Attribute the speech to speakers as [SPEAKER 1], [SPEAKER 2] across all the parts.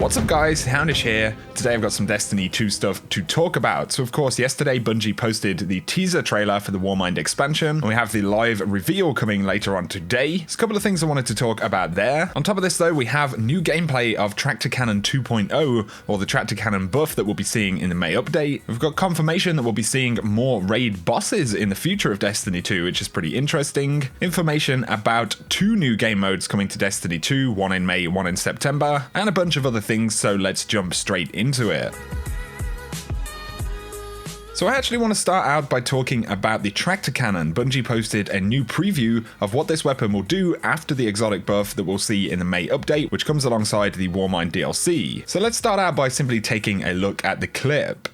[SPEAKER 1] What's up guys, Houndish here. Today I've got some Destiny 2 stuff to talk about. So of course yesterday Bungie posted the teaser trailer for the Warmind expansion, and we have the live reveal coming later on today. There's a couple of things I wanted to talk about there. On top of this though, we have new gameplay of Tractor Cannon 2.0, or the Tractor Cannon buff that we'll be seeing in the May update. We've got confirmation that we'll be seeing more raid bosses in the future of Destiny 2, which is pretty interesting. Information about 2 new game modes coming to Destiny 2, one in May, one in September, and a bunch of other things, so let's jump straight into it. So I actually want to start out by talking about the Tractor Cannon. Bungie posted a new preview of what this weapon will do after the exotic buff that we'll see in the May update, which comes alongside the Warmind DLC. So let's start out by simply taking a look at the clip.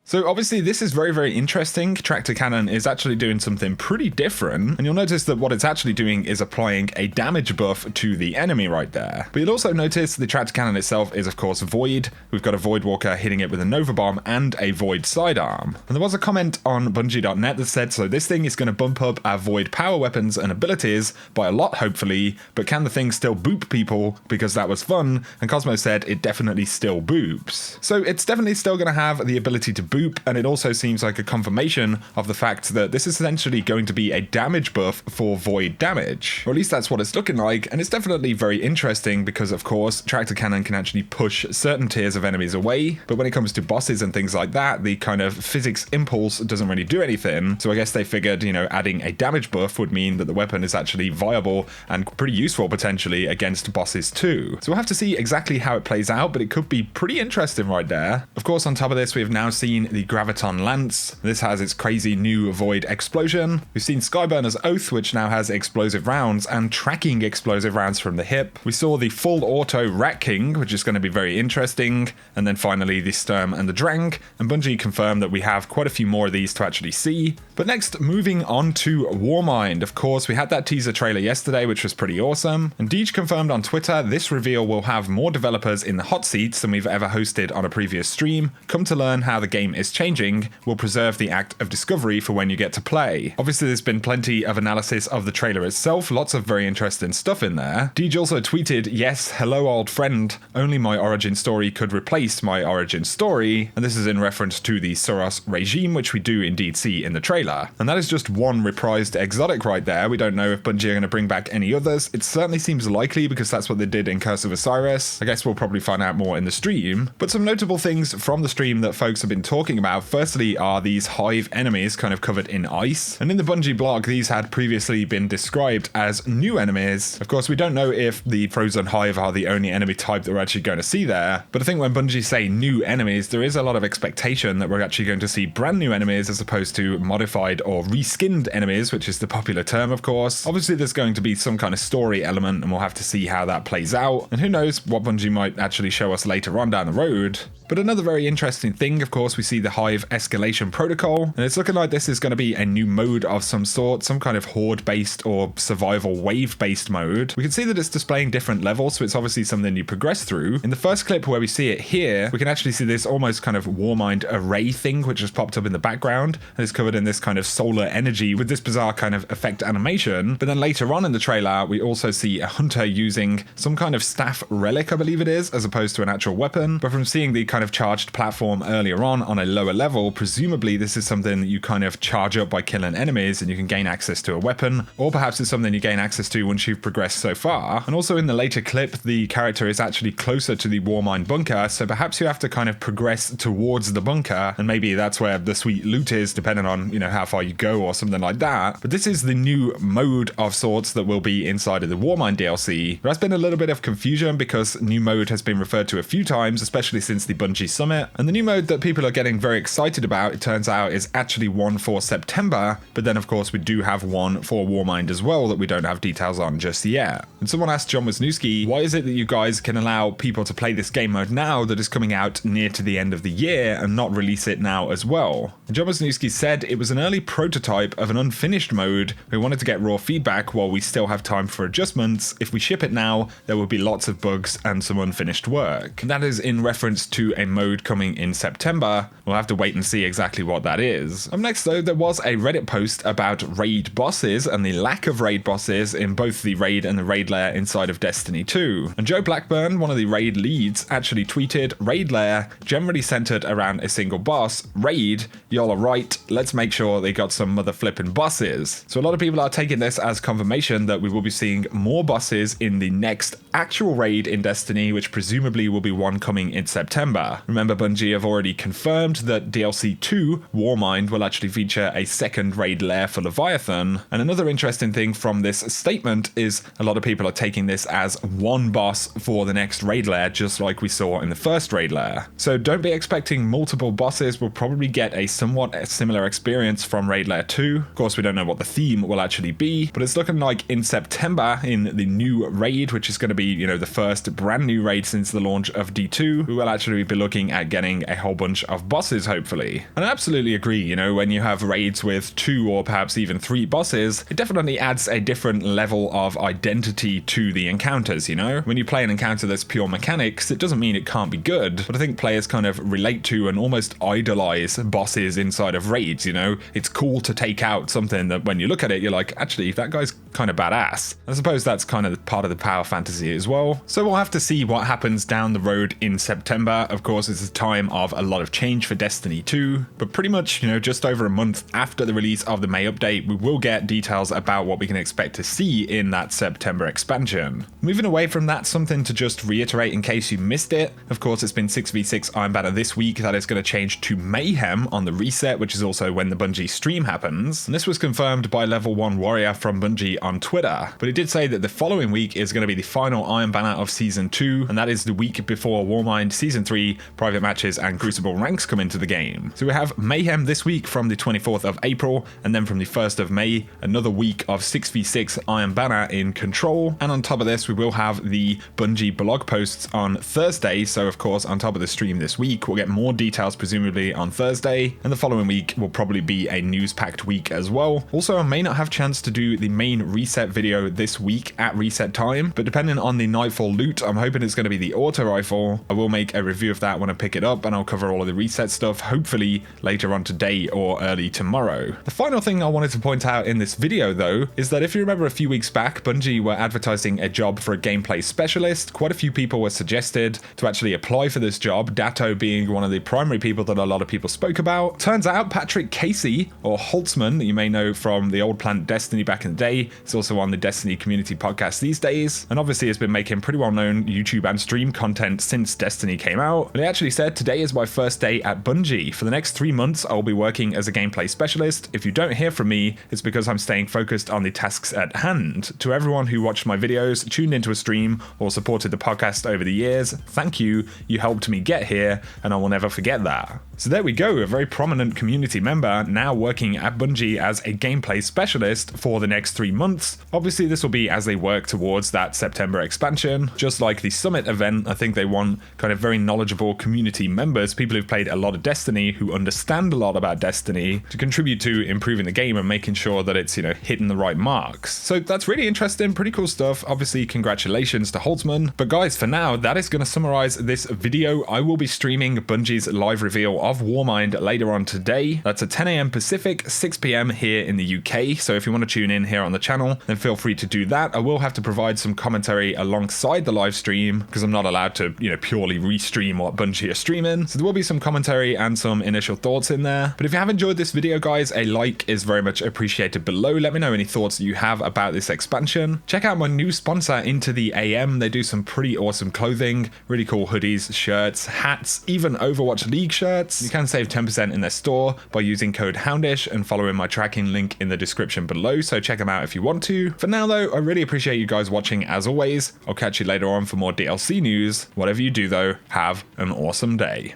[SPEAKER 1] So obviously this is very, very interesting. Tractor Cannon is actually doing something pretty different, and you'll notice that what it's actually doing is applying a damage buff to the enemy right there. But you'll also notice the Tractor Cannon itself is of course Void. We've got a Void Walker hitting it with a Nova Bomb and a Void sidearm. And there was a comment on Bungie.net that said, so this thing is going to bump up our Void power weapons and abilities by a lot hopefully, but can the thing still boop people? Because that was fun, and Cosmo said it definitely still boops. So it's definitely still going to have the ability to boop, and it also seems like a confirmation of the fact that this is essentially going to be a damage buff for void damage. Or at least that's what it's looking like, and it's definitely very interesting because of course Tractor Cannon can actually push certain tiers of enemies away, but when it comes to bosses and things like that, the kind of physics impulse doesn't really do anything. So I guess they figured, you know, adding a damage buff would mean that the weapon is actually viable and pretty useful potentially against bosses too. So we'll have to see exactly how it plays out, but it could be pretty interesting right there. Of course, on top of this, we have now seen the Graviton Lance. This has its crazy new Void explosion. We've seen Skyburner's Oath, which now has explosive rounds and tracking explosive rounds from the hip. We saw the full auto Rat King, which is going to be very interesting. And then finally the Sturm and the Drang. And Bungie confirmed that we have quite a few more of these to actually see. But next, moving on to Warmind. Of course, we had that teaser trailer yesterday, which was pretty awesome. And Deej confirmed on Twitter, this reveal will have more developers in the hot seats than we've ever hosted on a previous stream. Come to learn how the game is changing will preserve the act of discovery for when you get to play. Obviously, there's been plenty of analysis of the trailer itself, lots of very interesting stuff in there. Deej also tweeted, yes, hello old friend, only my origin story could replace my origin story, and this is in reference to the Soros regime, which we do indeed see in the trailer. And that is just one reprised exotic right there. We don't know if Bungie are going to bring back any others. It certainly seems likely because that's what they did in Curse of Osiris. I guess we'll probably find out more in the stream. But some notable things from the stream that folks have been talking about, firstly, are these hive enemies kind of covered in ice. And in the Bungie blog, these had previously been described as new enemies. Of course, we don't know if the frozen hive are the only enemy type that we're actually going to see there. But I think when Bungie say new enemies, there is a lot of expectation that we're actually going to see brand new enemies as opposed to modified or reskinned enemies, which is the popular term, of course. Obviously, there's going to be some kind of story element, and we'll have to see how that plays out. And who knows what Bungie might actually show us later on down the road. But another very interesting thing, of course, we see the Hive escalation protocol, and it's looking like this is going to be a new mode of some sort, some kind of horde-based or survival wave-based mode. We can see that it's displaying different levels, so it's obviously something you progress through. In the first clip where we see it here, we can actually see this almost kind of Warmind array thing, which has popped up in the background, and is covered in this kind of solar energy with this bizarre kind of effect animation. But then later on in the trailer, we also see a hunter using some kind of staff relic, I believe it is, as opposed to an actual weapon. But from seeing the kind of charged platform earlier on a lower level, presumably this is something that you kind of charge up by killing enemies and you can gain access to a weapon, or perhaps it's something you gain access to once you've progressed so far. And also in the later clip, the character is actually closer to the Warmind bunker, so perhaps you have to kind of progress towards the bunker, and maybe that's where the sweet loot is, depending on, you know, how far you go or something like that. But this is the new mode of sorts that will be inside of the Warmind DLC. There has been a little bit of confusion because new mode has been referred to a few times, especially since the Bungie Summit, and the new mode that people are getting getting very excited about, it turns out, is actually one for September, but then of course we do have one for Warmind as well that we don't have details on just yet. And someone asked John Wisniewski, why is it that you guys can allow people to play this game mode now that is coming out near to the end of the year and not release it now as well? And John Wisniewski said it was an early prototype of an unfinished mode. We wanted to get raw feedback while we still have time for adjustments. If we ship it now, there will be lots of bugs and some unfinished work. And that is in reference to a mode coming in September. We'll have to wait and see exactly what that is. Up next though, there was a Reddit post about raid bosses and the lack of raid bosses in both the raid and the raid lair inside of Destiny 2. And Joe Blackburn, one of the raid leads, actually tweeted, "Raid lair generally centered around a single boss. Raid, y'all are right, let's make sure they got some mother flipping bosses." So a lot of people are taking this as confirmation that we will be seeing more bosses in the next actual raid in Destiny, which presumably will be one coming in September. Remember, Bungie have already confirmed that DLC 2, Warmind, will actually feature a second raid lair for Leviathan. And another interesting thing from this statement is a lot of people are taking this as one boss for the next raid lair, just like we saw in the first raid lair. So don't be expecting multiple bosses. We'll probably get a somewhat similar experience from raid lair 2. Of course, we don't know what the theme will actually be, but it's looking like in September, in the new raid, which is going to be, you know, the first brand new raid since the launch of D2, we will actually be looking at getting a whole bunch of bosses, hopefully. And I absolutely agree, you know, when you have raids with 2 or perhaps even 3 bosses, it definitely adds a different level of identity to the encounters, you know? When you play an encounter that's pure mechanics, it doesn't mean it can't be good, but I think players kind of relate to and almost idolize bosses inside of raids, you know? It's cool to take out something that when you look at it, you're like, actually, that guy's kind of badass. I suppose that's kind of part of the power fantasy as well. So we'll have to see what happens down the road in September. Of course, it's a time of a lot of change for Destiny 2, but pretty much, you know, just over a month after the release of the May update, we will get details about what we can expect to see in that September expansion. Moving away from that, something to just reiterate in case you missed it. Of course, it's been 6v6 Iron Banner this week. That is going to change to Mayhem on the reset, which is also when the Bungie stream happens. And this was confirmed by Level 1 Warrior from Bungie on Twitter, but he did say that the following week is going to be the final Iron Banner of Season 2, and that is the week before Warmind Season 3, private matches and Crucible ranks come into the game. So we have Mayhem this week from the 24th of April, and then from the 1st of May, another week of 6v6 Iron Banner in Control. And on top of this, we will have the Bungie blog posts on Thursday. So of course, on top of the stream this week, we'll get more details presumably on Thursday, and the following week will probably be a news-packed week as well. Also, I may not have chance to do the main reset video this week at reset time, but depending on the Nightfall loot, I'm hoping it's going to be the auto rifle. I will make a review of that when I pick it up, and I'll cover all of the reset stuff, hopefully later on today or early tomorrow. The final thing I wanted to point out in this video though, is that if you remember a few weeks back, Bungie were advertising a job for a gameplay specialist. Quite a few people were suggested to actually apply for this job, Datto being one of the primary people that a lot of people spoke about. Turns out Patrick Casey, or Holtzman, that you may know from the old Planet Destiny back in the day, is also on the Destiny community podcast these days, and obviously has been making pretty well-known YouTube and stream content since Destiny came out. But he actually said, "Today is my first day at Bungie. For the next 3 months, I will be working as a gameplay specialist. If you don't hear from me, it's because I'm staying focused on the tasks at hand. To everyone who watched my videos, tuned into a stream, or supported the podcast over the years, thank you. You helped me get here, and I will never forget that." So there we go, a very prominent community member now working at Bungie as a gameplay specialist for the next 3 months. Obviously, this will be as they work towards that September expansion. Just like the Summit event, I think they want kind of very knowledgeable community members, people who've played a lot of Destiny, who understand a lot about Destiny, to contribute to improving the game and making sure that it's, you know, hitting the right marks. So that's really interesting, pretty cool stuff. Obviously, congratulations to Holtzman. But guys, for now, that is going to summarize this video. I will be streaming Bungie's live reveal of Warmind later on today. That's at 10 AM Pacific, 6 PM here in the UK. So if you want to tune in here on the channel, then feel free to do that. I will have to provide some commentary alongside the live stream because I'm not allowed to, you know, purely restream what Bungie are streaming. So there will be some commentary and some initial thoughts in there. But if you have enjoyed this video, guys, a like is very much appreciated below. Let me know any thoughts you have about this expansion. Check out my new sponsor, Into the AM. They do some pretty awesome clothing, really cool hoodies, shirts, hats, even Overwatch League shirts. You can save 10% in their store by using code Houndish and following my tracking link in the description below, so check them out if you want to. For now though, I really appreciate you guys watching as always. I'll catch you later on for more DLC news. Whatever you do though, have an awesome day.